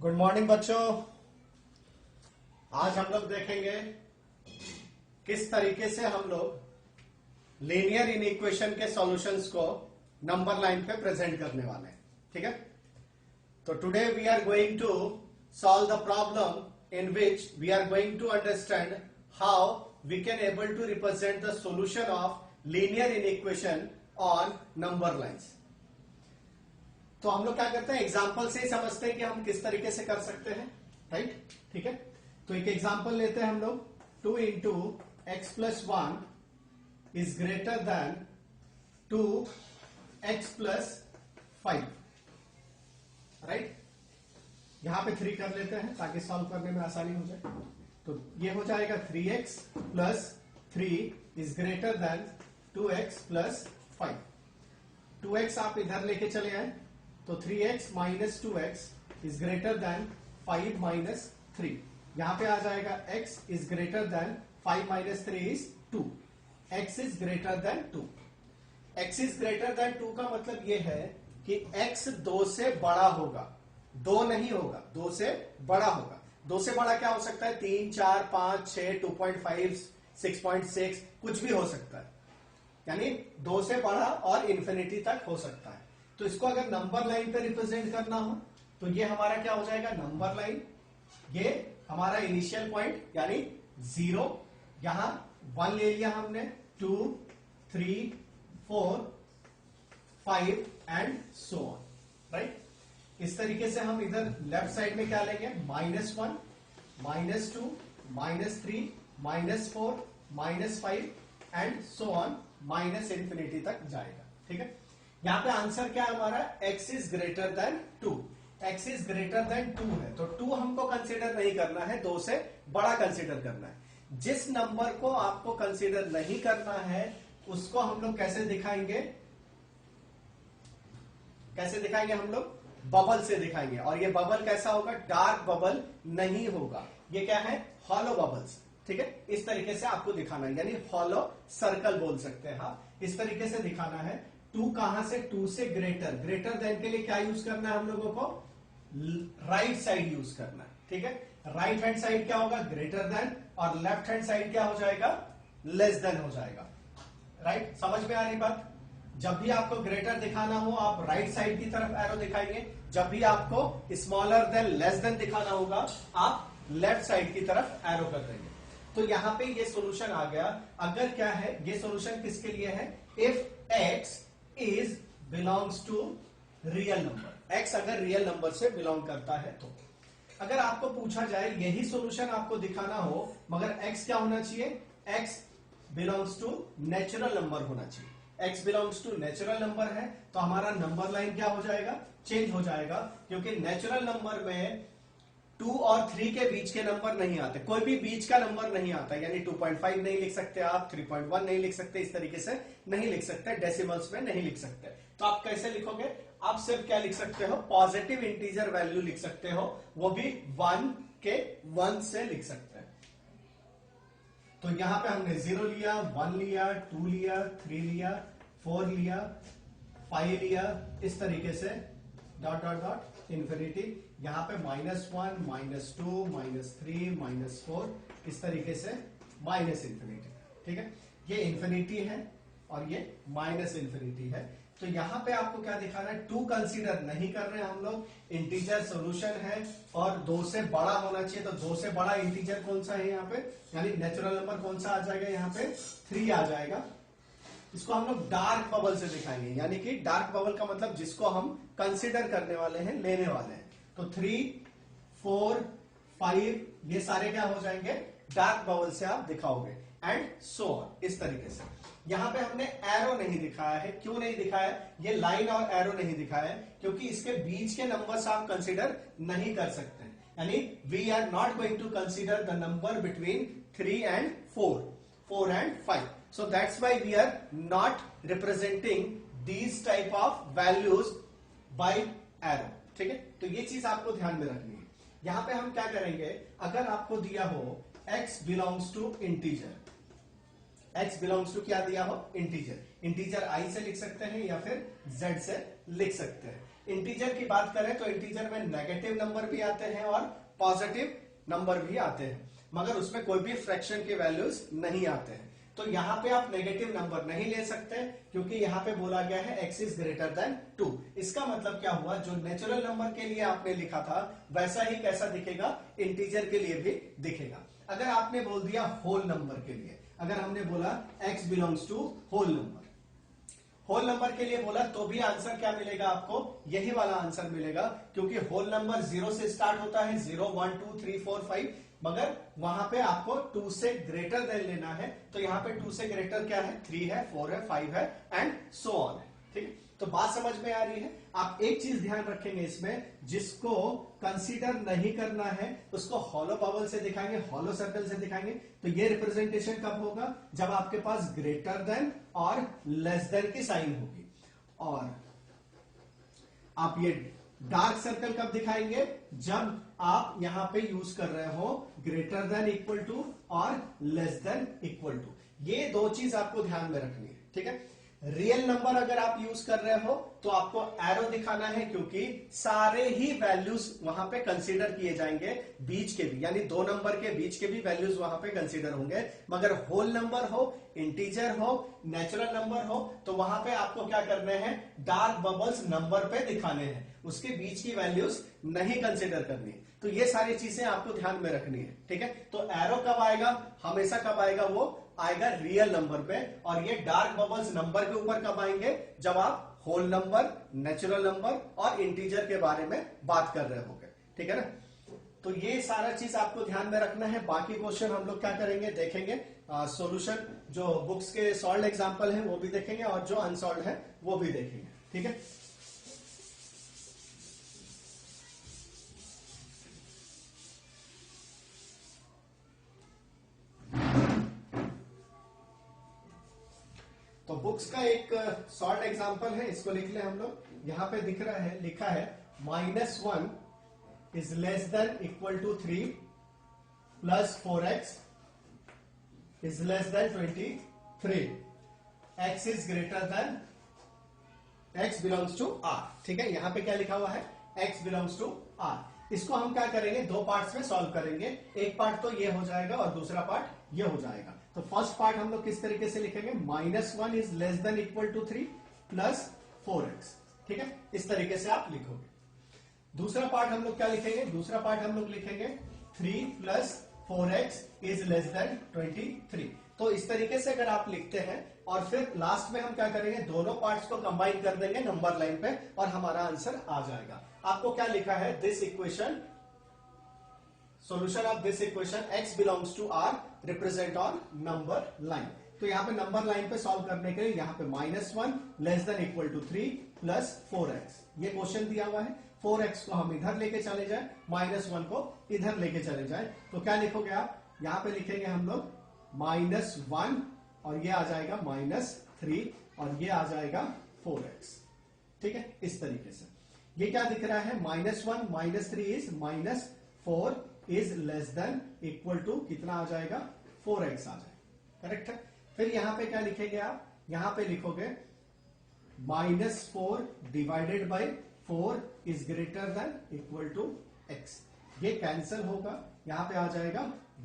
Good morning बच्चों। आज हम लोग देखेंगे किस तरीके से हम लोग लीनियर इनइक्वेशन के सॉल्यूशंस को नंबर लाइन पे प्रेजेंट करने वाले हैं। ठीक है, तो today we are going to solve the problem in which we are going to understand how we can able to represent the solution of linear inequation on number lines. तो हम लोग क्या करते हैं, एग्जाम्पल से ही समझते हैं कि हम किस तरीके से कर सकते हैं। राइट, ठीक है। तो एक एग्जाम्पल लेते हैं हम लोग, 2 into x plus 1 is greater then 2x plus 5। Right, यहां पे 3 कर लेते हैं ताकि सॉल्व करने में आसानी हो जाए। तो ये हो जाएगा 3x plus 3 is greater then 2x plus 5। 2x आप इधर लेके चले आए तो 3x minus 2x is greater then 5 minus 3। यहां पे आ जाएगा x is greater then 5 minus 3 is 2। x is greater then 2। x is greater then 2 का मतलब यह है कि x 2 से बड़ा होगा, 2 नहीं होगा, 2 से बड़ा होगा। 2 से बड़ा क्या हो सकता है? 3, 4, 5, 6, 2.5, 6.6 कुछ भी हो सकता है, यानी 2 से बड़ा और इंफिनिटी तक हो सकता है। तो इसको अगर नंबर लाइन पे रिप्रेजेंट करना हो तो ये हमारा क्या हो जाएगा? Number line. ये हमारा इनिशियल पॉइंट यानी 0, यहां 1 ले लिया हमने, 2, 3, 4, 5 एंड सो ऑन। राइट, इस तरीके से हम इधर लेफ्ट साइड में क्या लेंगे? -1, -2, -3, -4, -5 and so on, minus infinity तक जाएगा। ठीक है, यहां पे आंसर क्या है हमारा? x is greater then 2। x is greater then 2 है तो 2 हमको कंसीडर नहीं करना है, 2 से बड़ा कंसीडर करना है। जिस नंबर को आपको कंसीडर नहीं करना है उसको हम लोग कैसे दिखाएंगे? कैसे दिखाएंगे हम लोग? बबल से दिखाएंगे। और ये बबल कैसा होगा? डार्क बबल नहीं होगा, ये क्या है? Hollow bubbles. ठीक है, इस तरीके से आपको दिखाना है, यानी हॉलो सर्कल बोल सकते हैं। हाँ, इस तरीके से दिखाना है। 2 कहां से? 2 से ग्रेटर। ग्रेटर देन के लिए क्या यूज करना है हम लोगों को? राइट साइड यूज करना है। ठीक है, राइट हैंड साइड क्या होगा? ग्रेटर देन, और लेफ्ट हैंड साइड क्या हो जाएगा? लेस देन हो जाएगा। राइट, समझ में आ रही बात? जब भी आपको ग्रेटर दिखाना हो आप राइट साइड की तरफ एरो दिखाएंगे, जब भी आपको स्मॉलर देन लेस देन दिखाना होगा आप लेफ्ट साइड की तरफ एरो कर देंगे। तो यहां पे ये सॉल्यूशन आ गया। अगर क्या है, ये सॉल्यूशन किसके लिए है? If x is belongs to real number. x अगर रियल नंबर से बिलोंग करता है तो। अगर आपको पूछा जाए यही सॉल्यूशन आपको दिखाना हो मगर x क्या होना चाहिए? x belongs to natural number होना चाहिए। x belongs to natural number है तो हमारा नंबर लाइन क्या हो जाएगा? चेंज हो जाएगा, क्योंकि नेचुरल नंबर में 2 और 3 के बीच के नंबर नहीं आते, कोई भी बीच का नंबर नहीं आता, यानी 2.5 नहीं लिख सकते आप, 3.1 नहीं लिख सकते, इस तरीके से नहीं लिख सकते, डेसिमल्स में नहीं लिख सकते। तो आप कैसे लिखोगे? आप सिर्फ क्या लिख सकते हो? पॉजिटिव इंटीजर वैल्यू लिख सकते हो, वो भी 1 के 1 से लिख सकते हैं। तो यहां पे हमने 0 लिया, 1 लिया, 2 लिया, 3 लिया, 4 लिया, 5 लिया, इस तरीके से डॉट डॉट डॉट इंफिनिटी। यहां पे -1, -2, -3, -4, इस तरीके से माइनस इंफिनिटी। ठीक है, ये इंफिनिटी है और ये माइनस इंफिनिटी है। तो यहां पे आपको क्या दिखाना है? 2 कंसीडर नहीं कर रहे हैं हम लोग, इंटीजर सॉल्यूशन है और 2 से बड़ा होना चाहिए। तो 2 से बड़ा इंटीजर कौन सा है यहाँ पे, यानी नेचुरल नंबर कौन सा आ जाएगा? यहाँ पे 3 आ जाएगा। इसको हम लोग डार्क बबल से दिखाएंगे, यानी कि डार्क बबल का मतलब जिसको हम कंसीडर करने वाले हैं, लेने वाले हैं। तो 3, 4, 5 ये सारे क्या हो जाएंगे? डार्क बबल से आप दिखाओगे एंड सो ऑन, इस तरीके से। यहां पे हमने एरो नहीं दिखाया है। क्यों नहीं दिखाया? ये लाइन और एरो नहीं दिखाया है क्योंकि इसके बीच के नंबर्स आप कंसीडर नहीं कर सकते, यानी we are not going to consider the number between 3 and 4, 4 and 5. So that's why we are not representing these type of values by arrow. ठीक है, तो ये चीज आपको ध्यान में रखनी है। यहां पे हम क्या करेंगे? अगर आपको दिया हो x belongs to integer, x belongs to क्या दिया हो? इंटीजर। इंटीजर i से लिख सकते हैं या फिर z से लिख सकते हैं। इंटीजर की बात करें तो इंटीजर में नेगेटिव नंबर भी आते हैं और पॉजिटिव नंबर भी आते हैं, मगर उसमें कोई भी फ्रैक्शन के वैल्यूज नहीं आते हैं। तो यहाँ पे आप नेगेटिव नंबर नहीं ले सकते क्योंकि यहाँ पे बोला गया है x इज ग्रेटर देन 2। इसका मतलब क्या हुआ, जो नेचुरल नंबर के लिए आपने लिखा था वैसा ही कैसा दिखेगा, इंटीजर के लिए भी दिखेगा। अगर आपने बोल दिया होल नंबर के लिए, अगर हमने बोला x belongs to whole number, whole number के लिए बोला तो भी आंसर क्या मिलेगा आपको, यही वाला आंसर मिलेगा, क्योंकि होल नंबर 0 से स्टार्ट होता है, 0 1 2 3 4 5, मगर वहां पे आपको 2 से ग्रेटर देन लेना है। तो यहाँ पे 2 से ग्रेटर क्या है, 3 है, 4 है, 5 है एंड सो ऑन है। ठीक, तो बात समझ में आ रही है। आप एक चीज ध्यान रखेंगे इसमें, जिसको कंसीडर नहीं करना है उसको हॉलो बबल से दिखाएंगे, हॉलो सर्कल से दिखाएंगे। तो ये रिप्रेजेंटेशन कब होगा, जब आपके पास ग्रेटर देन और लेस देन की साइन होगी। और आप ये डार्क सर्कल कब दिखाएंगे, जब आप यहां पे यूज कर रहे हो ग्रेटर देन इक्वल टू और लेस देन इक्वल टू। ये दो चीज आपको ध्यान में रखनी है। ठीक है, रियल नंबर अगर आप यूज कर रहे हो तो आपको एरो दिखाना है, क्योंकि सारे ही वैल्यूज वहां पे कंसीडर किए जाएंगे, बीच के भी, यानी दो नंबर के बीच के भी वैल्यूज वहां पे कंसीडर होंगे। मगर होल नंबर हो, इंटीजर हो, नेचुरल नंबर हो, तो वहां पे आपको क्या करने हैं, डार्क बबल्स नंबर पे दिखाने हैं, उसके बीच की वैल्यूज नहीं कंसीडर करनी है। तो ये सारी चीजें आपको ध्यान में रखनी है। ठीक है, तो एरो कब आएगा, हमेशा कब आएगा, वो आएगा रियल नंबर पे। और ये डार्क बबल्स नंबर के ऊपर कब आएंगे, जब आप होल नंबर, नेचुरल नंबर और इंटीजर के बारे में बात कर रहे होंगे। ठीक है ना, तो ये सारा चीज आपको ध्यान में रखना है। बाकी क्वेश्चन हम लोग क्या करेंगे, देखेंगे सॉल्यूशन, जो बुक्स के सॉल्व एग्जांपल हैं वो भी देखेंगे और जो अनसॉल्व है वो भी देखेंगे। ठीक है, तो बुक्स का एक शॉर्ट एग्जांपल है, इसको लिख ले हम लोग। यहां पे दिख रहा है, लिखा है -1 is less than equal to 3 plus 4x is less than 23, x is greater than, x belongs to r। ठीक है, यहां पे क्या लिखा हुआ है, x बिलोंग्स टू r। इसको हम क्या करेंगे, दो पार्ट्स में सॉल्व करेंगे। एक पार्ट तो ये हो जाएगा और दूसरा पार्ट ये हो जाएगा। तो फर्स्ट पार्ट हम लोग किस तरीके से लिखेंगे, -1 is less than equal to 3 plus 4x। ठीक है, इस तरीके से आप लिखोगे। दूसरा पार्ट हम लोग क्या लिखेंगे, दूसरा पार्ट हम लोग लिखेंगे 3 plus 4x is less than 23। तो इस तरीके से अगर आप लिखते हैं और फिर लास्ट में हम क्या करेंगे, दोनों पार्ट्स को कंबाइन कर देंगे नंबर लाइन पे और हमारा आंसर आ जाएगा। आपको क्या लिखा है, this equation, solution of this equation x belongs to r represent on number line। तो यहां पे नंबर लाइन पे सॉल्व करने के लिए यहां पे -1 less than equal to 3 plus 4x, ये क्वेश्चन दिया हुआ है। 4x को हम इधर लेके चले जाए, -1 को इधर लेके चले जाए, तो क्या लिखोगे आप, यहां पे लिखेंगे हम लोग -1 और ये आ जाएगा -3 और ये आ जाएगा 4x। ठीक है, इस तरीके से ये क्या दिख रहा है, -1 -3 is -4 is less than equal to कितना आ जाएगा, 4x आ जाएगा। करेक्ट है। फिर यहां पे क्या लिखेंगे आप, यहां पे लिखोगे -4 divided by 4 is greater than equal to x। ये कैंसिल होगा, यहां पे आ जाएगा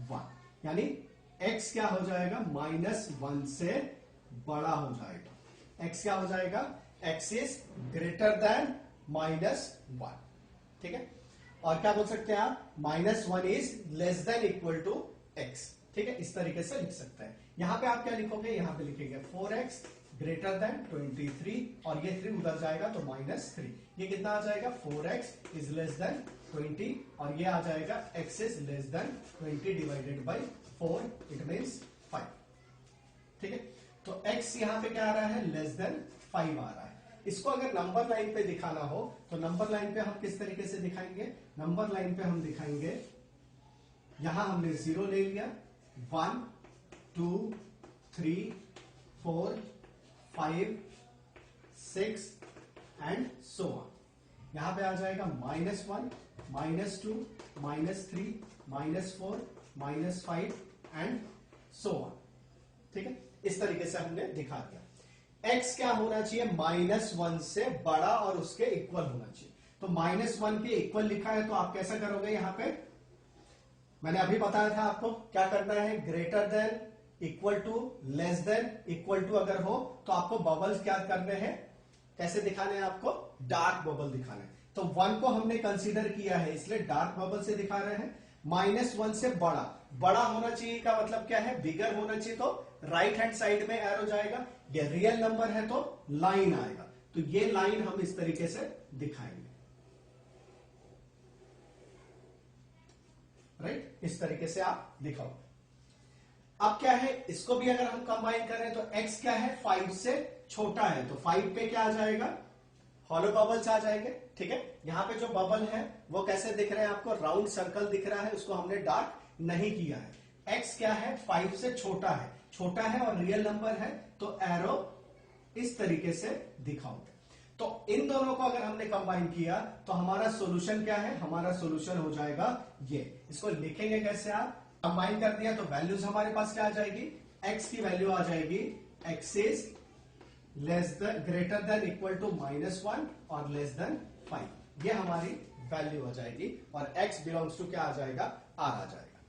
1, यानी x क्या हो जाएगा, -1 से बड़ा हो जाएगा। x क्या हो जाएगा, x इज ग्रेटर देन -1। ठीक है, और क्या बोल सकते हैं आप, -1 is less than equal to x। ठीक है, इस तरीके से लिख सकते हैं। यहां पे आप क्या लिखोगे, यहां पे लिखेंगे 4x ग्रेटर देन 23 और ये 3 उधर जाएगा तो -3, ये कितना आ जाएगा, 4x इज लेस देन 20 और ये आ जाएगा x is less then 20 divided by 4, it means 5। ठीक है, तो x यहां पे क्या आ रहा है, लेस देन 5 आ रहा है। इसको अगर नंबर लाइन पे दिखाना हो तो नंबर लाइन पे हम किस तरीके से दिखाएंगे, नंबर लाइन पे हम दिखाएंगे, यहां हमने 0 ले लिया, 1 2 3 4 5 6 एंड सो ऑन। यहां पे आ जाएगा -1 -2 -3 -4 -5 एंड सो ऑन। ठीक है, इस तरीके से हमने दिखा दिया। x क्या होना चाहिए, -1 से बड़ा और उसके इक्वल होना चाहिए। तो -1 के इक्वल लिखा है तो आप कैसा करोगे, यहां पे मैंने अभी बताया था आपको क्या करना है, greater than, equal to, less than, equal to अगर हो तो आपको बबल्स क्या करने हैं, कैसे दिखाने हैं आपको, डार्क बबल दिखाने हैं। तो 1 को हमने कंसीडर किया है इसलिए डार्क बबल से दिखा रहे हैं। -1 से बड़ा, बड़ा होना चाहिए का मतलब क्या है, बिगर होना चाहिए, तो राइट हैंड साइड में एरो जाएगा। ये रियल नंबर है तो लाइन आएगा, तो ये लाइन हम इस तरीके से दिखाएंगे, राइट, इस तरीके से आप दिखाओ। अब क्या है, इसको भी अगर हम कंबाइन करें तो x क्या है, 5 से छोटा है, तो 5 पे क्या आ जाएगा, हॉलो बबल्स आ जाएंगे। ठीक है, यहां पे जो बबल है वो कैसे दिख रहे हैं आपको, राउंड सर्कल दिख रहा है, उसको हमने डार्क नहीं किया है। x क्या है, 5 से छोटा है, छोटा है और रियल नंबर है, तो एरो इस तरीके से दिखाओ। तो इन दोनों को अगर हमने कंबाइन किया तो हमारा सॉल्यूशन क्या है, हमारा सॉल्यूशन हो जाएगा ये। इसको लिखेंगे कैसे, आप कंबाइन कर दिया तो वैल्यूज हमारे पास क्या आ जाएगी, x की वैल्यू आ जाएगी, x is less than, greater than, equal to -1 और लेस देन 5, ये हमारी वैल्यू आ जाएगी। और x बिलोंग्स टू क्या आ जाएगा, r आ जाएगा।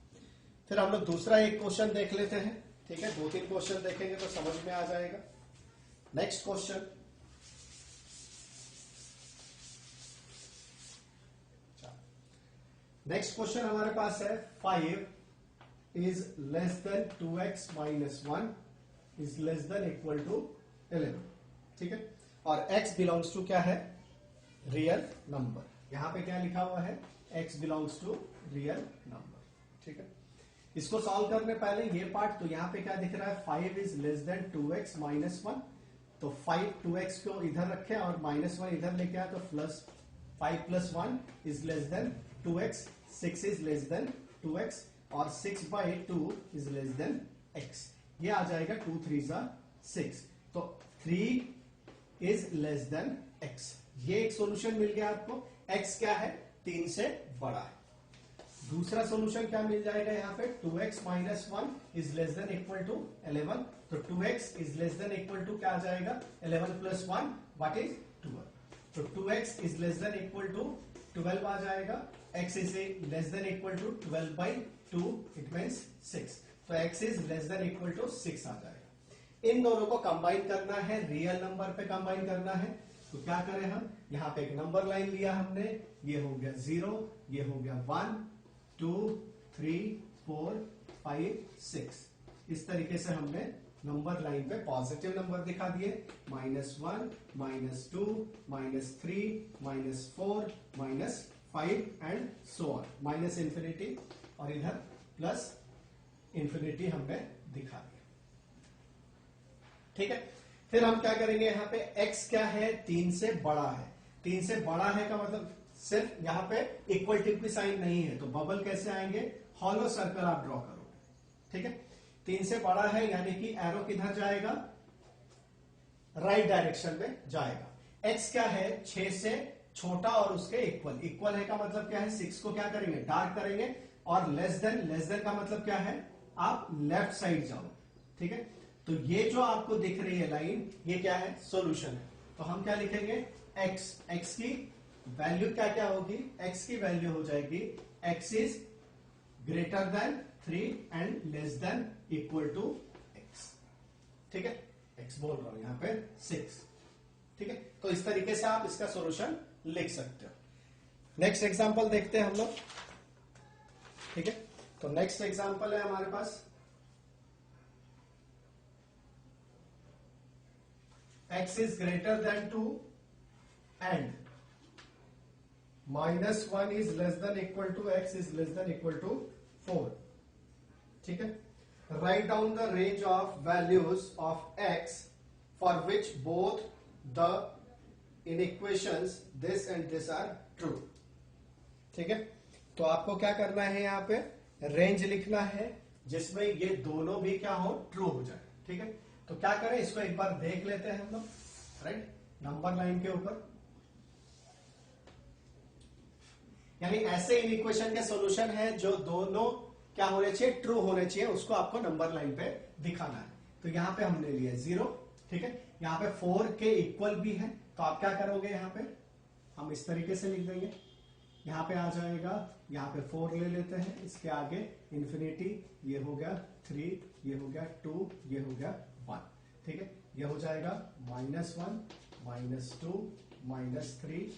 फिर हम लोग दूसरा एक क्वेश्चन देख लेते हैं। ठीक है, 2-3 क्वेश्चन देखेंगे तो समझ में आ जाएगा। नेक्स्ट क्वेश्चन, नेक्स्ट क्वेश्चन हमारे पास है 5 is less than 2x minus 1 is less than equal to 11। ठीक है, और x बिलोंग्स टू क्या है, रियल नंबर। यहां पे क्या लिखा हुआ है, x belongs to real number. ठीक है, इसको सॉल्व करने पहले ये पार्ट, तो यहां पे क्या दिख रहा है, 5 is less than 2x minus 1, तो 5 2x को इधर रखे और -1 इधर लेके आए, तो plus 5 plus 1 is less than 2x, 6 is less than 2x और 6/2 इज लेस देन x। ये आ जाएगा 2 3 6, तो 3 इज लेस देन x। ये एक सॉल्यूशन मिल गया आपको। x क्या है, 3 से बड़ा है। दूसरा सॉल्यूशन क्या मिल जाएगा, यहाँ पे 2x minus 1 is less than equal to 11, तो 2x is less than equal to क्या आ जाएगा, 11 प्लस 1 व्हाट इज 12, तो 2x is less than equal to 12 आ जाएगा। x is less than equal to 12/2 it means 6, तो x is less than equal to 6 आ जाएगा। इन दोनों को कंबाइन करना है, रियल नंबर पे कंबाइन करना है, तो क्या करें हम, यहाँ पे एक नंबर लाइन लिया हमने, ये हो गया 0, ये हो गया 1 2 3 4 5 6, इस तरीके से हमने नंबर लाइन पे पॉजिटिव नंबर दिखा दिए, -1 -2 -3 -4 -5 and so on, minus infinity और इधर प्लस इंफिनिटी हमने दिखा दिया। ठीक है, फिर हम क्या करेंगे, यहाँ पे x क्या है, 3 से बड़ा है। 3 से बड़ा है का मतलब सिर्फ यहाँ पे इक्वल टिप की साइन नहीं है, तो बबल कैसे आएंगे, हॉलो सर्कल आप ड्रॉ करोगे। ठीक है, 3 से बड़ा है यानी कि एरो किधर जाएगा, राइट डायरेक्शन में जाएगा। x क्या है, 6 से छोटा और उसके इक्वल, इक्वल है का मतलब क्या है, 6 को क्या करेंगे, डार्क करेंगे, और लेस देन का मतलब क्या है, आप लेफ्ट साइड जाओ। ठीक है, तो ये जो आपको दिख रही है लाइन, ये क्या है, सॉल्यूशन है। तो हम क्या लिखेंगे, x की वैल्यू क्या क्या होगी, x की वैल्यू हो जाएगी x is greater than 3 and less than equal to x। ठीक है, x बोल रहा हूं यहाँ पे 6। ठीक है, तो इस तरीके से आप इसका सॉल्यूशन लिख सकते हो। नेक्स्ट एग्जांपल देखते हैं हम लोग। ठीक है, तो नेक्स्ट एग्जांपल है हमारे पास x is greater than 2 and -1 is less than equal to x is less than equal to 4. ठीक है, write down the range of values of x for which both the inequations this and this are true. ठीक है, तो आपको क्या करना है, यहाँ पे रेंज लिखना है जिसमें ये दोनों भी क्या हो, ट्रू हो जाए। ठीक है, तो क्या करें, इसको एक बार देख लेते हैं हम लोग, राइट, नंबर लाइन के ऊपर। यानी ऐसे इन इक्वेशन के सॉल्यूशन है जो दोनों क्या होने चाहिए, ट्रू होने चाहिए, उसको आपको नंबर लाइन पे दिखाना है। तो यहां पे हमने लिया 0। ठीक है, यहाँ पे 4 के इक्वल भी है, तो आप क्या करोगे, यहाँ पे हम इस तरीके से लिख देंगे, यहाँ पे आ जाएगा, यहाँ पे 4 ले लेते हैं, इसके आगे इंफिनिटी, ये हो गया 3, ये हो गया 2, ये हो गया 1, ठीक है। ये हो जाएगा -1, -2, -3,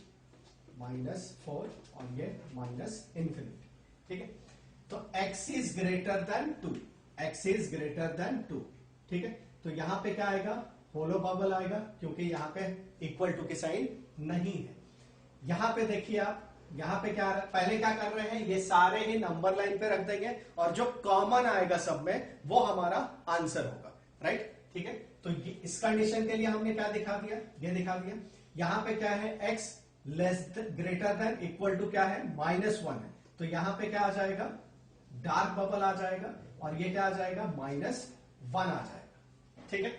-4 और ये -इंफिनिटी, ठीक है। तो x is greater then 2, x is greater then 2, ठीक है। तो यहां पे क्या आएगा, होलो बबल आएगा, क्योंकि यहां पे इक्वल टू की साइन नहीं है। यहां पे देखिए आप, यहां पे क्या, पहले क्या कर रहे हैं, ये सारे ही नंबर लाइन पे रख देंगे और जो कॉमन आएगा सब में वो हमारा आंसर होगा, राइट, ठीक है। तो इस कंडीशन के लिए हमने क्या दिखा दिया, ये दिखा दिया। यहां पे क्या है, x less greater than equal to क्या है, -1 है, तो यहां पे क्या आ जाएगा, डार्क बबल आ जाएगा, और ये क्या आ जाएगा, -1 आ जाएगा, ठीक है।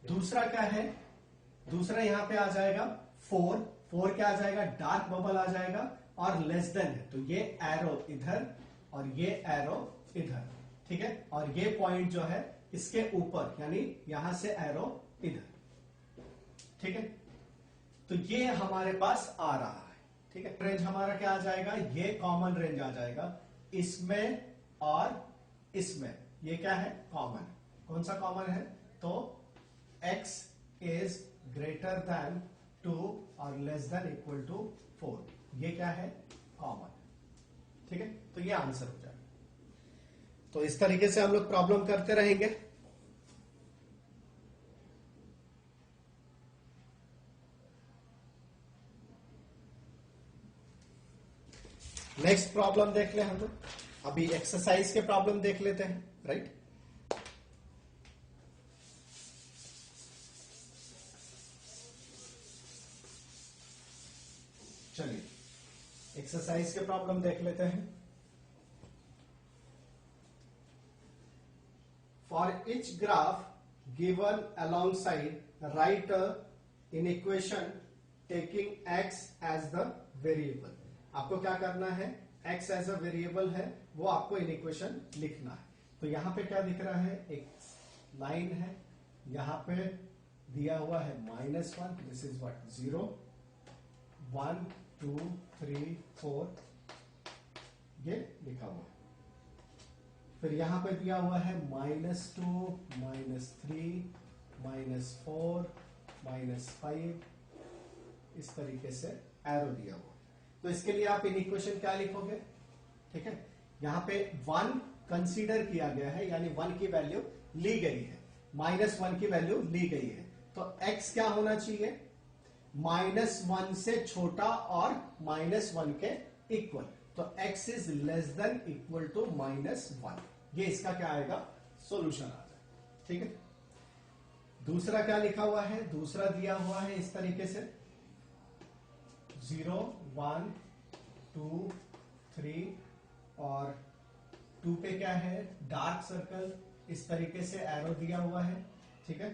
दूसरा क्या है, दूसरा यहां पे आ जाएगा 4 क्या आ जाएगा, डार्क बबल आ जाएगा और लेस देन है, तो ये एरो इधर और ये एरो इधर, ठीक है। और ये पॉइंट जो है इसके ऊपर, यानी यहां से एरो इधर, ठीक है। तो ये हमारे पास आ रहा है, ठीक है। रेंज हमारा क्या आ जाएगा, ये कॉमन रेंज आ जाएगा, इसमें और इसमें, ये क्या है, कॉमन, कौन सा कॉमन है, तो x इज ग्रेटर देन 2 और लेस देन इक्वल टू 4, ये क्या है, कॉमन, ठीक है। तो ये आंसर हो जाएगा। तो इस तरीके से हम लोग प्रॉब्लम करते रहेंगे। नेक्स्ट प्रॉब्लम देख ले हम लोग, अभी एक्सरसाइज के प्रॉब्लम देख लेते हैं, राइट। चलिए एक्सरसाइज के प्रॉब्लम देख लेते हैं। For each graph given alongside write inequation taking x as the variable. आपको क्या करना है, x एज अ वेरिएबल है, वो आपको इन इक्वेशन लिखना है। तो यहां पे क्या दिख रहा है, एक लाइन है, यहां पे दिया हुआ है -1, दिस इज व्हाट 0, 1 2 3 4, ये लिखा हुआ है। फिर यहां पे दिया हुआ है -2 -3 -4 -5, इस तरीके से एरो दिया हुआ। तो इसके लिए आप इन इक्वेशन क्या लिखोगे, ठीक है। यहां पे 1 कंसीडर किया गया है, यानी 1 की वैल्यू ली गई है, -1 की वैल्यू ली गई है, तो x क्या होना चाहिए, -1 से छोटा और -1 के इक्वल, तो x is less than equal to -1, ये इसका क्या आएगा, सॉल्यूशन आ जाएगा, ठीक है। दूसरा क्या लिखा हुआ है, दूसरा दिया हुआ है इस तरीके से 0 1 2 3 और 2 पे क्या है, डार्क सर्कल, इस तरीके से एरो दिया हुआ है, ठीक है,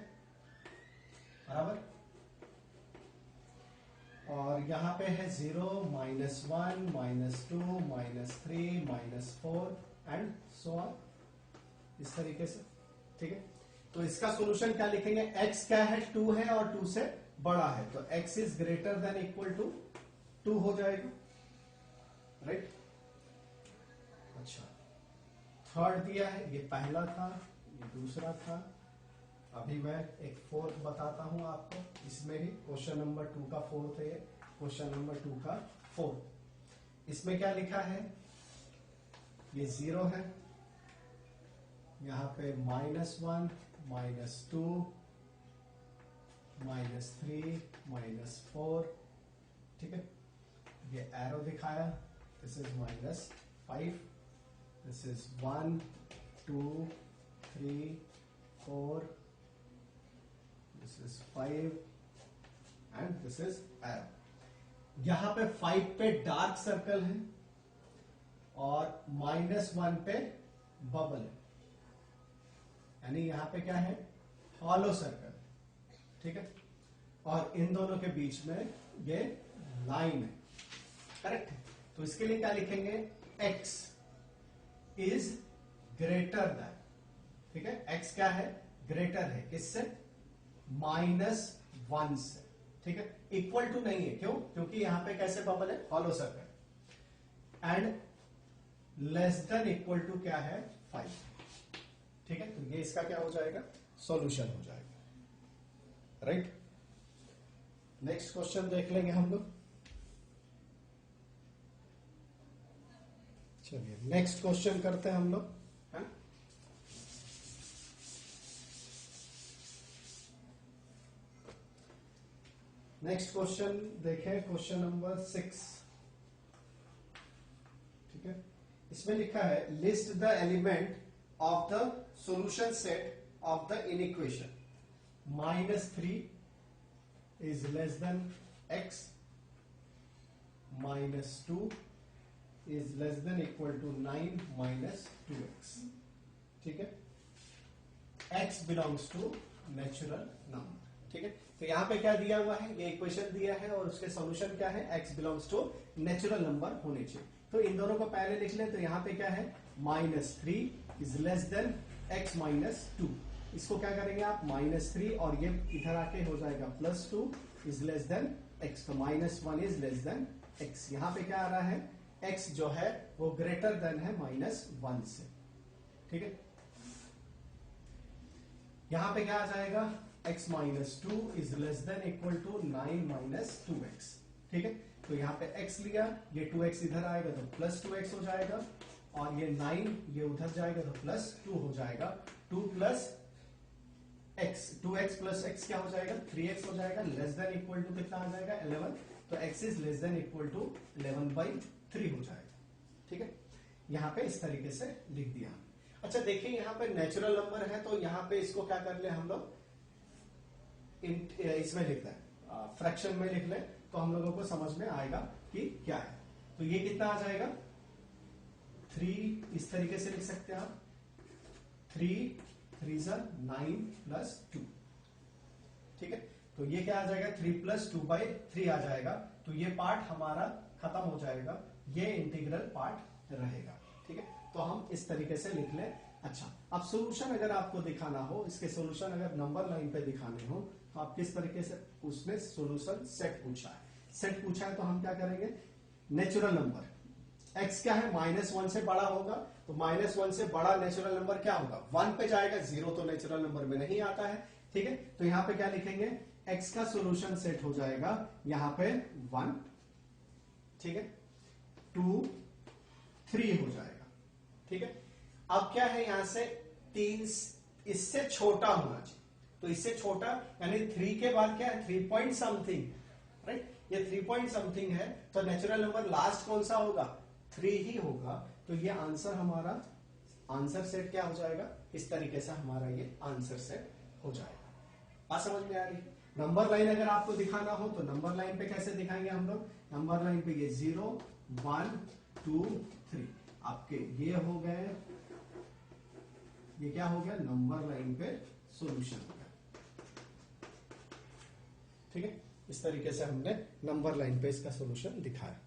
बराबर। और यहां पे है 0 -1 -2 -3 -4 एंड सो ऑन, इस तरीके से, ठीक है। तो इसका सॉल्यूशन क्या लिखेंगे, x क्या है, 2 है और 2 से बड़ा है, तो x is greater than equal to 2 हो जाएगा, राइट। अच्छा, थर्ड दिया है, ये पहला था, ये दूसरा था, अभी मैं एक फोर्थ बताता हूं आपको, इसमें भी क्वेश्चन नंबर 2 का फोर्थ है, क्वेश्चन नंबर 2 का फोर्थ। इसमें क्या लिखा है, ये 0 है, यहां पे -1 -2 -3 -4, ठीक है। ये एरो दिखाया, this is -5, this is 1 2 3 4, this is 5 and this is arrow. यहां पे 5 पे डार्क सर्कल है और -1 पे बबल है, यानी यहां पे क्या है, हॉलो सर्कल, ठीक है। और इन दोनों के बीच में ये लाइन है, करेक्ट है। तो इसके लिए क्या लिखेंगे, x इज ग्रेटर देन, ठीक है, x क्या है, ग्रेटर है किससे, -1 से, ठीक है। इक्वल टू नहीं है, क्यों? क्योंकि यहां पे कैसे बबल है? Hollow circle. And less than equal to क्या है? 5, ठीक है। तो ये इसका क्या हो जाएगा? सॉल्यूशन हो जाएगा, राइट। नेक्स्ट क्वेश्चन देख लेंगे हम लोग। चलिए नेक्स्ट क्वेश्चन करते हैं हम लोग, है? नेक्स्ट क्वेश्चन देखें, क्वेश्चन नंबर 6, ठीक है। इसमें लिखा है list the element of the solution set of the inequation -3 is less than x, -2 is less than equal to 9 -2x, ठीक है। x belongs to natural number, ठीक है। तो यहां पे क्या दिया हुआ है? ये इक्वेशन दिया है और उसके सॉल्यूशन क्या है? x belongs to natural number होने चाहिए। तो इन दोनों को पहले लिख लें। तो यहां पे क्या है? -3 इज लेस देन x -2। इसको क्या करेंगे आप? -3 और ये इधर आके हो जाएगा +2 इज लेस देन x। तो -1 इज लेस देन x। यहां पे क्या आ रहा है? x जो है वो ग्रेटर देन है -1 से, ठीक है। यहां पे क्या आ जाएगा? x -2 is less than equal to 9 -2x, ठीक है। तो यहां पे x लिया, ये 2x इधर आएगा तो +2x हो जाएगा, और ये 9 ये उधर जाएगा तो +2 हो जाएगा। 2 + x, 2x + x क्या हो जाएगा? 3x हो जाएगा। लेस देन इक्वल टू कितना आ जाएगा? 11। तो x is less than equal to 11/3 हो जाएगा, ठीक है। यहां पे इस तरीके से लिख दिया। अच्छा देखिए, यहां पे नेचुरल नंबर है तो यहां पे इसको क्या कर ले हम लोग? इसमें लिख लें, फ्रैक्शन में लिख लें, तो हम लोगों को समझ में आएगा कि क्या है। तो ये कितना आ जाएगा? 3 इस तरीके से लिख सकते हैं आप, 3 3 9 + 2, ठीक है। तो ये क्या आ जाएगा? 3 + 2/3 आ जाएगा। तो ये पार्ट हमारा खत्म हो जाएगा, ये इंटीग्रल पार्ट रहेगा, ठीक है। तो हम इस तरीके से लिख लें। अच्छा, अब सॉल्यूशन अगर आपको दिखाना हो, इसके सॉल्यूशन अगर नंबर लाइन पे दिखाने हो, तो आप किस तरीके से? उसने सॉल्यूशन सेट पूछा है, सेट पूछा है तो हम क्या करेंगे? नेचुरल नंबर x क्या है? -1 से बड़ा होगा, तो -1 से बड़ा नेचुरल नंबर क्या होगा? 1 पे जाएगा। 0 तो नेचुरल नंबर में नहीं आता है, ठीक है। तो यहां पे क्या लिखेंगे? x का सॉल्यूशन सेट हो जाएगा यहां पे 1, ठीक है, 2 3 हो जाएगा, ठीक है। अब क्या है? यहां से 3 इससे छोटा होना चाहिए, तो इससे छोटा यानी 3 के बाद क्या है? 3 पॉइंट समथिंग, राइट। ये 3 पॉइंट समथिंग है, तो नेचुरल नंबर लास्ट कौन सा होगा? 3 ही होगा। तो ये आंसर हमारा, आंसर सेट क्या हो जाएगा? इस तरीके से हमारा ये आंसर सेट हो जाएगा। बात समझ में आ रही? नंबर लाइन अगर आपको दिखाना हो तो नंबर लाइन पे कैसे दिखाएंगे हम लोग? नंबर लाइन पे ये 0 1 2 3 आपके ये हो गए, ये क्या हो गया? नंबर लाइन पे सॉल्यूशन हो गया, ठीक है। इस तरीके से हमने नंबर लाइन पे इसका सॉल्यूशन दिखाया।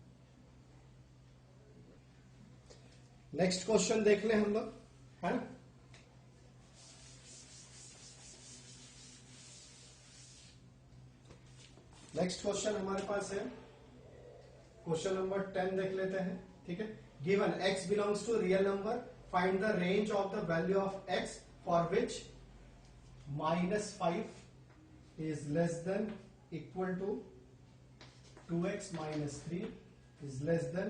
नेक्स्ट क्वेश्चन देख लें हम लोग, है ना। नेक्स्ट क्वेश्चन हमारे पास है क्वेश्चन नंबर 10 देख लेते हैं, ठीक है। Given x belongs to real number, find the range of the value of x for which -5 is less than equal to 2x - 3 is less than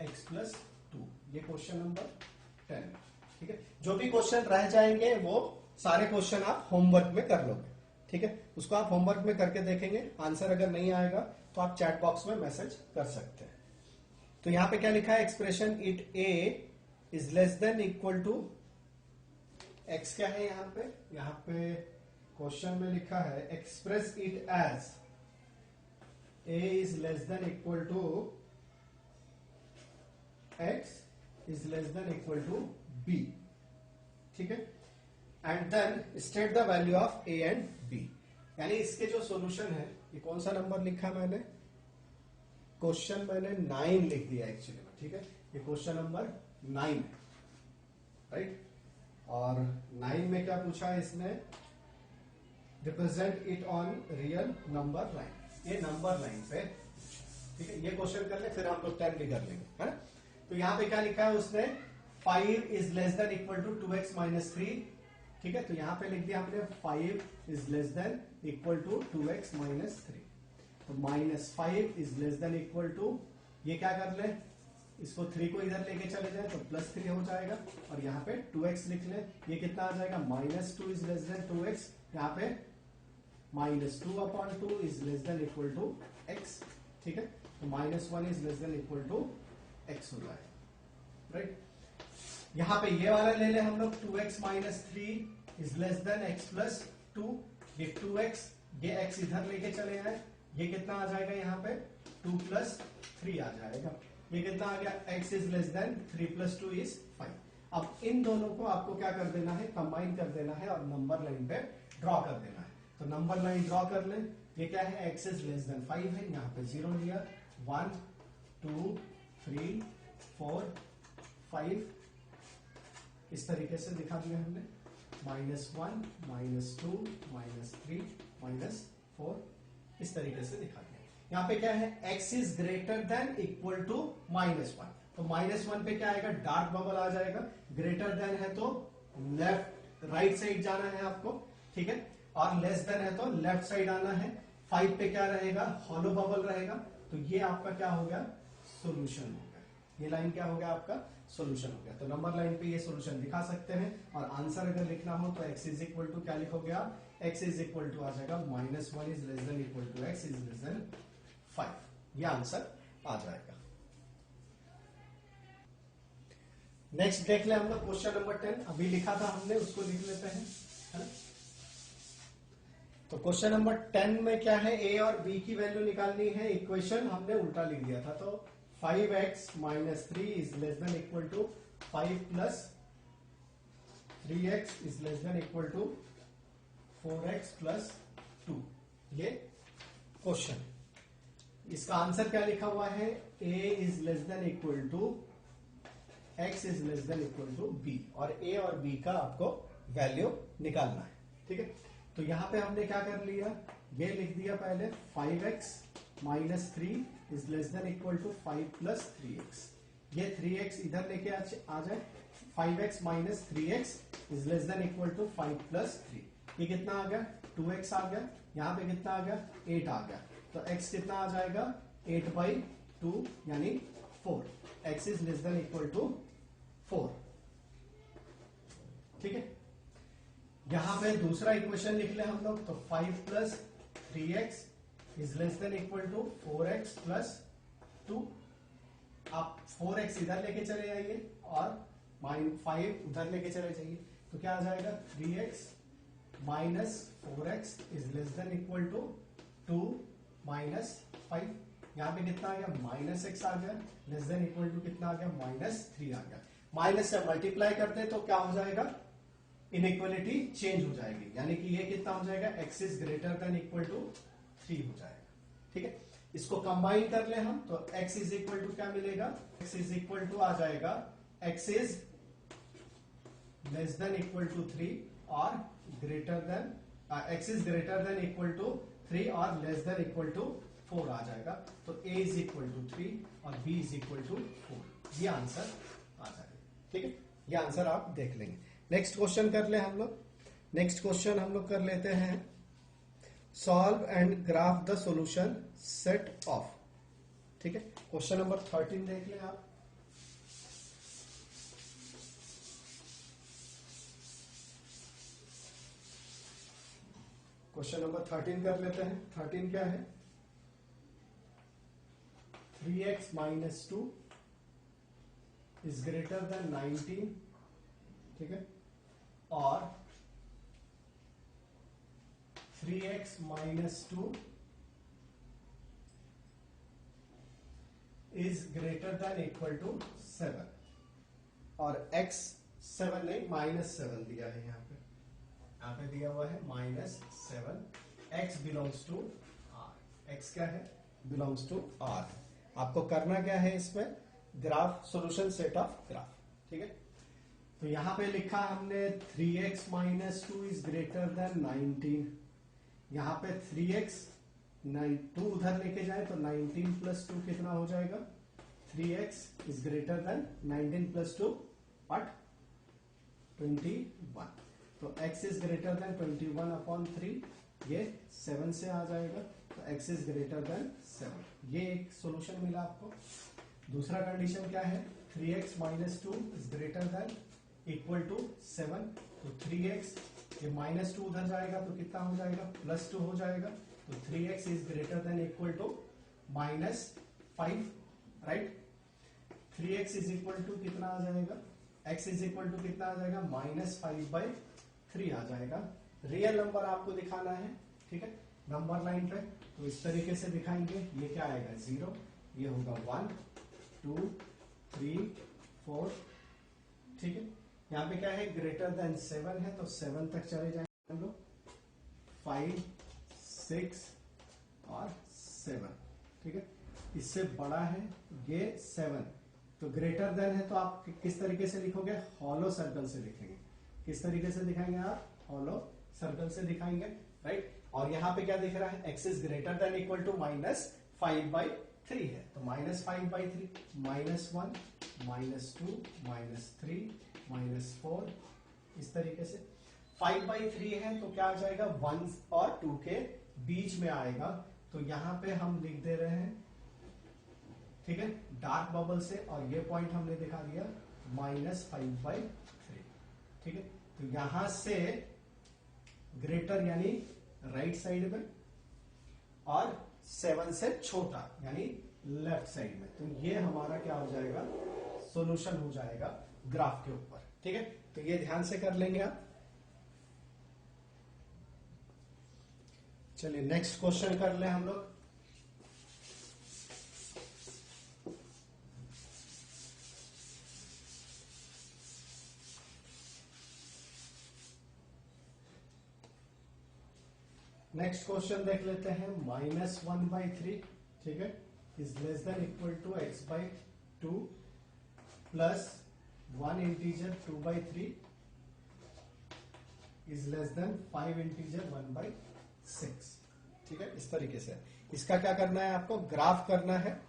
x + 2। ये क्वेश्चन नंबर 10, ठीक है। जो भी क्वेश्चन रह जाएंगे वो सारे क्वेश्चन आप होमवर्क में कर लोगे, ठीक है। उसको आप होमवर्क में करके देखेंगे। आंसर अगर नहीं आएगा तो आप चैट बॉक्स में मैसेज कर सकते हैं। तो यहां पे क्या लिखा है? Expression it a is less than equal to x क्या है यहां पे क्वेश्चन में लिखा है express it as a is less than equal to x is less than equal to b, ठीक है। And then state the value of a and b। यानी इसके जो सॉल्यूशन है, ये कौन सा नंबर लिखा मैंने? क्वेश्चन मैंने 9 लिख दिया एक्चुअली में, ठीक है। ये क्वेश्चन नंबर 9 है, राइट। और 9 में क्या पूछा है इसने? Represent it on real number line, ये नंबर लाइन पे, ठीक है। ये क्वेश्चन कर ले, फिर हम लोग 10 भी कर लेंगे, है ना। तो यहाँ पे क्या लिखा है उसने, 5 is less than equal to 2x minus 3, ठीक है। तो यहाँ पे लिख दिया हमने 5 is less than equal to 2x minus 3। तो -5 is less than equal to, ये क्या कर ले, इसको 3 को इधर लेके चले जाए तो +3 हो जाएगा, और यहाँ पे 2x लिख ले, ये कितना आ जाएगा, -2 इज लेस देन 2x, यहाँ पे -2/2 is less than equal to x, ठीक है। तो -1 is less than equal to x हो जाएगा, राइट। यहाँ पे ये वाला ले ले हम लोग, 2x minus 3 is less than x plus 2, ये 2x, ये x इधर लेके चले आए, ये कितना आ जाएगा, यहाँ पे 2 + 3 आ जाएगा, ये कितना आ गया, x is less then 3 + 2 is 5। अब इन दोनों को आपको क्या कर देना है, कंबाइन कर देना है और नंबर लाइन पे ड्रॉ कर देना है। तो नंबर लाइन ड्रॉ कर ले, ये क्या है, x इज लेस देन 5 है, यहाँ पे 0 लिया, 1 2 3 4 5, इस तरीके से दिखा दिया हमने, -1 -2 -3 -4, इस तरीके से दिखा दिया। यहाँ पे क्या है, x is greater than equal to -1, तो -1 पे क्या आएगा, डार्क बबल आ जाएगा, ग्रेटर देन है तो लेफ्ट राइट साइड जाना है आपको, ठीक है, और लेस देन है तो लेफ्ट साइड आना है। 5 पे क्या रहेगा, हॉलो बबल रहेगा, तो ये आपका क्या हो गया, सोल्यूशन हो गया, ये लाइन क्या हो गया आपका, सोल्यूशन हो गया। तो नंबर लाइन पे ये सोल्यूशन दिखा सकते हैं, और आंसर अगर लिखना हो तो x इज इक्वल टू क्या लिखोगे आप, x इज इक्वल टू आ जाएगा -1 is less than equal to x is less than 5, ये आंसर आ जाएगा। नेक्स्ट देख ले हम लोग क्वेश्चन नंबर 10, अभी लिखा था हमने, उसको लिख लेते हैं, है ना। तो क्वेश्चन नंबर 10 में क्या है, a और b की वैल्यू निकालनी है, इक्वेशन हमने उल्टा लिख दिया था, तो 5x minus 3 is less than equal to 5 plus 3x is less than equal to 4x plus 2, ये क्वेश्चन। इसका आंसर क्या लिखा हुआ है, a is less than equal to x is less than equal to b, और a और b का आपको वैल्यू निकालना है, ठीक है। तो यहां पे हमने क्या कर लिया, ये लिख दिया पहले, 5x minus 3 is less than equal to 5 plus 3x, ये 3x इधर लेके आ जाए, 5x minus 3x is less than equal to 5 plus 3, ये कितना आ गया, 2x आ गया, यहां पे कितना आ गया, 8 आ गया, तो x कितना आ जाएगा, 8/2 यानी 4, x is less than equal to 4, ठीक है। यहां पे दूसरा इक्वेशन लिख ले हम लोग, तो 5 plus 3x is less than equal to 4x plus 2, आप 4x इधर लेके चले जाइए और -5 उधर लेके चले जाइए, तो क्या आ जाएगा, 3x minus 4x is less than equal to 2 minus 5, यहां पे कितना आ गया, -x आ गया, लेस देन इक्वल टू कितना आ गया, -3 आ गया। माइनस से मल्टीप्लाई करते तो क्या हो जाएगा, इनइक्वालिटी चेंज हो जाएगी, यानी कि ये कितना हो जाएगा, x is greater than equal to 3 हो जाएगा, ठीक है। इसको कंबाइन कर ले हम, तो x इज इक्वल टू क्या मिलेगा, x इज इक्वल टू आ जाएगा, x is less than equal to 3 और greater than, x is greater than equal to 3 और लेस देन इक्वल टू 4 आ जाएगा, तो a इज इक्वल टू 3 और b इज इक्वल टू 4, ये आंसर आ जाएगा, ठीक है। ये आंसर आप देख लेंगे। नेक्स्ट क्वेश्चन कर ले हम लोग, नेक्स्ट क्वेश्चन हम लोग कर लेते हैं, solve and graph the solution set of, ठीक है। क्वेश्चन नंबर 13 देख ले आप, क्वेश्चन नंबर 13 कर लेते हैं। 13 क्या है, 3x minus 2 is greater then 19, ठीक है, और 3x minus 2 is greater than equal to 7, और x 7 नहीं -7 दिया है, यहाँ पे दिया हुआ है -7, x belongs to r, x क्या है, बिलोंग्स टू r। आपको करना क्या है इसमें, graph solution set of graph, ठीक है। तो यहां पे लिखा हमने 3x minus 2 is greater then 19, यहाँ पे 3x 2 उधर लेके जाए तो 19 प्लस 2 कितना हो जाएगा, 3x is greater then 19 plus 2 what 21। तो x is greater then 21 upon 3, ये 7 से आ जाएगा, तो x इज ग्रेटर देन 7। ये एक सॉल्यूशन मिला आपको। दूसरा कंडीशन क्या है, 3x minus 2 is greater than equal to 7, तो 3x ये माइनस 2 उधर जाएगा तो कितना हो जाएगा, प्लस 2 हो जाएगा, तो 3x is greater than equal to minus 5, right. 3x is equal to कितना आ जाएगा, x इज इक्वल टू कितना आ जाएगा, -5/3 आ जाएगा। रियल नंबर आपको दिखाना है, ठीक है, नंबर लाइन पे, तो इस तरीके से दिखाएंगे। ये क्या आएगा 0, ये होगा 1 2 3 4, ठीक है। यहाँ पे क्या है, ग्रेटर देन 7 है, तो 7 तक चले जाएंगे हम लोग, 5 6 और 7, ठीक है। इससे बड़ा है ये 7, तो ग्रेटर देन है, तो आप किस तरीके से लिखोगे, हॉलो सर्कल से लिखेंगे। किस तरीके से दिखाएंगे आप, हॉलो सर्कल से दिखाएंगे, राइट। और यहाँ पे क्या दिख रहा है, x is greater than equal to -5/3 है, तो -5/3 -1 -2 -3 -4, इस तरीके से 5/3 है, तो क्या आ जाएगा, 1 और 2 के बीच में आएगा, तो यहां पे हम लिख दे रहे हैं, ठीक है, डार्क बबल से, और ये पॉइंट हमने दिखा दिया -5/3, ठीक है। तो यहां से ग्रेटर यानी राइट साइड में, और 7 से छोटा यानी लेफ्ट साइड में, तो ये हमारा क्या हो जाएगा, सॉल्यूशन हो जाएगा ग्राफ के ऊपर, ठीक है। तो ये ध्यान से कर लेंगे आप। चलिए नेक्स्ट क्वेश्चन कर ले हम लोग। नेक्स्ट क्वेश्चन देख लेते हैं, -1/3, ठीक है, is less than equal to x/2 plus 1 integer 2/3 is less than 5 integer 1/6, ठीक है। इस तरीके से इसका क्या करना है, आपको ग्राफ करना है,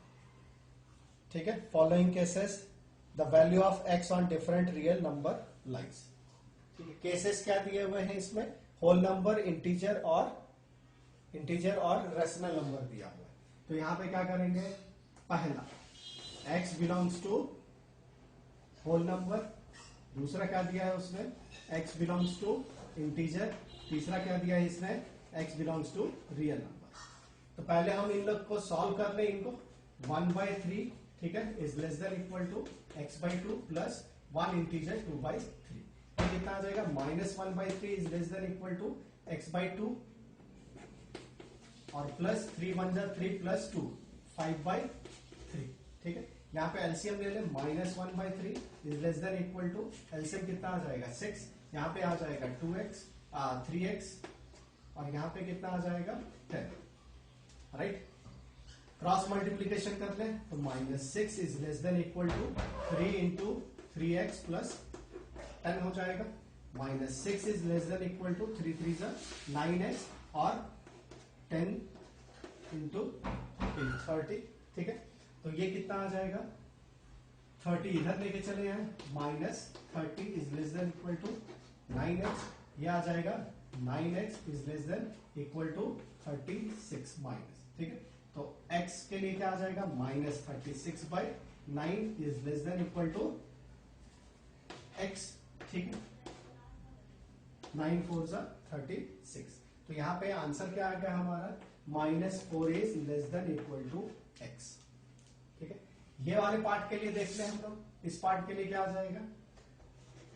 ठीक है। Following cases, the value of x on different real number lines, ठीक है। केसेस क्या दिए हुए हैं इसमें, होल नंबर, इंटीजर और रेशनल नंबर दिया हुआ है। तो यहां पे क्या करेंगे, पहला x belongs to whole number, दूसरा क्या दिया है उसमें, x बिलोंग्स टू इंटीजर, तीसरा क्या दिया है इसमें, x belongs to real number. तो पहले हम इन लोग को सॉल्व कर ले, इनको 1/3, ठीक है, is less than equal to x/2 plus 1 integer 2/3, तो कितना आ जाएगा, -1/3 is less than equal to x/2 और प्लस 3 1 जा 3 प्लस 2 5/3, ठीक है। यहाँ पे एलसीएम ले ले, -1/3 is less than equal to, LCM कितना आ जाएगा 6, यहाँ पे आ जाएगा 3x, और यहाँ पे कितना आ जाएगा 10, राइट। क्रॉस मल्टीप्लीकेशन कर ले, तो -6 is less than equal to 3 into 3x plus 10 हो जाएगा, -6 is less than equal to 3 3 9x और 10 इंटू 30, ठीक है। तो ये कितना आ जाएगा, 30 इधर लेके चले हैं, -30 is less than equal to 9x, ये आ जाएगा 9x is less than equal to 36 minus, ठीक है। तो x के लिए क्या आ जाएगा, -36/9 is less than equal to x, ठीक है, 9 4 जा 36। तो यहां पे आंसर क्या आ गया हमारा, -4 is less than equal to x, ठीक है। ये वाले पार्ट के लिए देख ले हम लोग, इस पार्ट के लिए क्या आ जाएगा,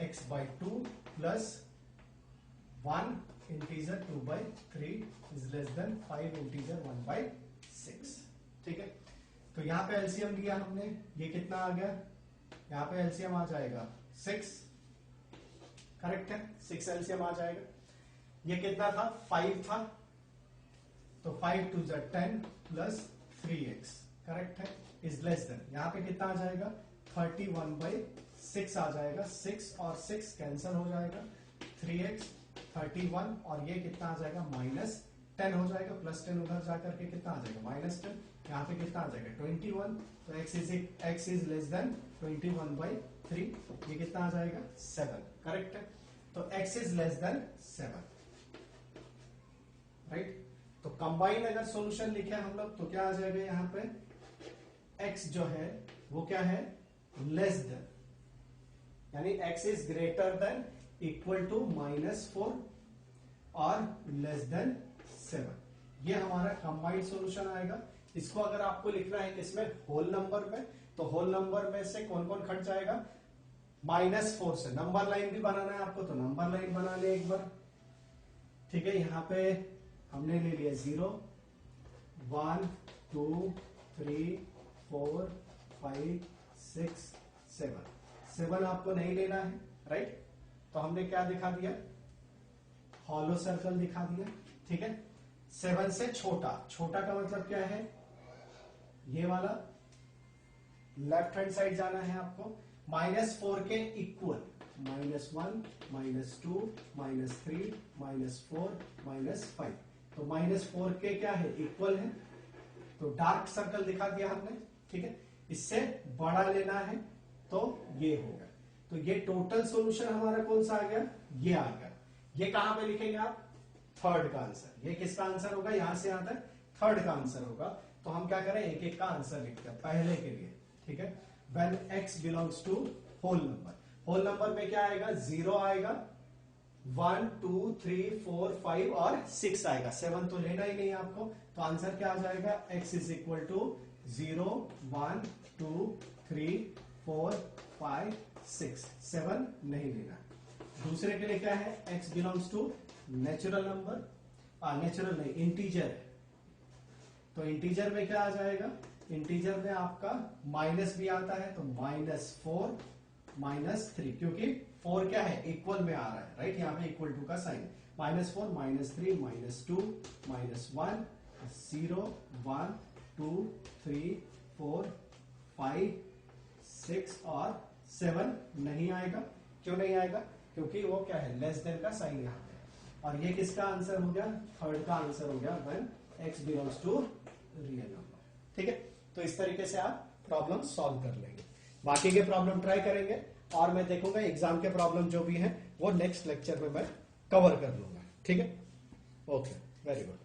x/2 plus 1 integer 2/3 is less than 5 integer 1/6, ठीक है। तो यहाँ पे एलसीएम लिया हमने, ये कितना आ गया, यहाँ पे एलसीएम आ जाएगा 6, करेक्ट है, 6 एलसीएम आ जाएगा। ये कितना था, 5 था, तो 5 2 10 प्लस 3x, करेक्ट है, इज लेस देन, यहाँ पे कितना आ जाएगा, 31/6 आ जाएगा, 6 और 6 कैंसिल हो जाएगा, 3x 31, और ये कितना आ जाएगा, 10 हो जाएगा, प्लस 10 उधर जाकर के कितना आ जाएगा -10, यहाँ पे कितना आ जाएगा 21, तो x इज लेस देन 21/3, ये कितना आ जाएगा 7, करेक्ट है। तो x is less then 7, right. तो कंबाइन अगर सॉल्यूशन लिखे हम लोग तो क्या आ जाएगा यहाँ पे, x जो है वो क्या है लेस देन, यानी x is greater than equal to -4 और लेस देन 7, ये हमारा कंबाइंड सॉल्यूशन आएगा। इसको अगर आपको लिखना है किसमें, होल नंबर में, तो होल नंबर में से कौन कौन कट जाएगा, -4 से। नंबर लाइन भी बनाना है आपको तो नंबर लाइन बना ले एक बार, ठीक है। यहाँ पे हमने ले लिया 0 1 2 3 4 5 6 7 आपको नहीं लेना है, राइट। तो हमने क्या दिखा दिया, हॉलो सर्कल दिखा दिया, ठीक है। 7 से छोटा, छोटा का मतलब क्या है, ये वाला लेफ्ट हैंड साइड जाना है आपको, -4 के इक्वल, -1 -2 -3 -4 -5, तो -4 के क्या है इक्वल है, तो डार्क सर्कल दिखा दिया हमने, ठीक है। इससे बड़ा लेना है तो ये होगा, तो ये टोटल सॉल्यूशन हमारा कौन सा आ गया, ये आ गया। ये कहां पे लिखेंगे आप, थर्ड का आंसर, ये किसका आंसर होगा, यहां से यहां तक थर्ड का आंसर होगा। तो हम क्या करें, एक एक का आंसर लिखते हैं पहले के लिए, ठीक है। When x belongs to whole number, whole number में क्या आएगा, 0 आएगा, 1 2 3 4 5 और 6 आएगा, 7 तो लेना ही नहीं आपको, तो आंसर क्या आ जाएगा, x इज इक्वल टू 0 1 2 3 4 5 6, 7 नहीं लेना। दूसरे के लिए क्या है, x belongs to natural number, natural नहीं इंटीजर, तो इंटीजर में क्या आ जाएगा, इंटीजर में आपका माइनस भी आता है, तो -4 -3, क्योंकि 4 क्या है इक्वल में आ रहा है, राइट, यहाँ पे इक्वल टू का साइन, -4 -3 -2 -1 0 1 2 3 4 5 6 और 7 नहीं आएगा। क्यों नहीं आएगा, क्योंकि वो क्या है लेस देन का साइन यहाँ पे, और ये किसका आंसर हो गया, थर्ड का आंसर हो गया, when x belongs to real number, ठीक है। तो इस तरीके से आप प्रॉब्लम सॉल्व कर लेंगे, बाकी के प्रॉब्लम ट्राई करेंगे, और मैं देखूंगा एग्जाम के प्रॉब्लम जो भी है वो नेक्स्ट लेक्चर में मैं कवर कर लूंगा, ठीक है। Okay, very good.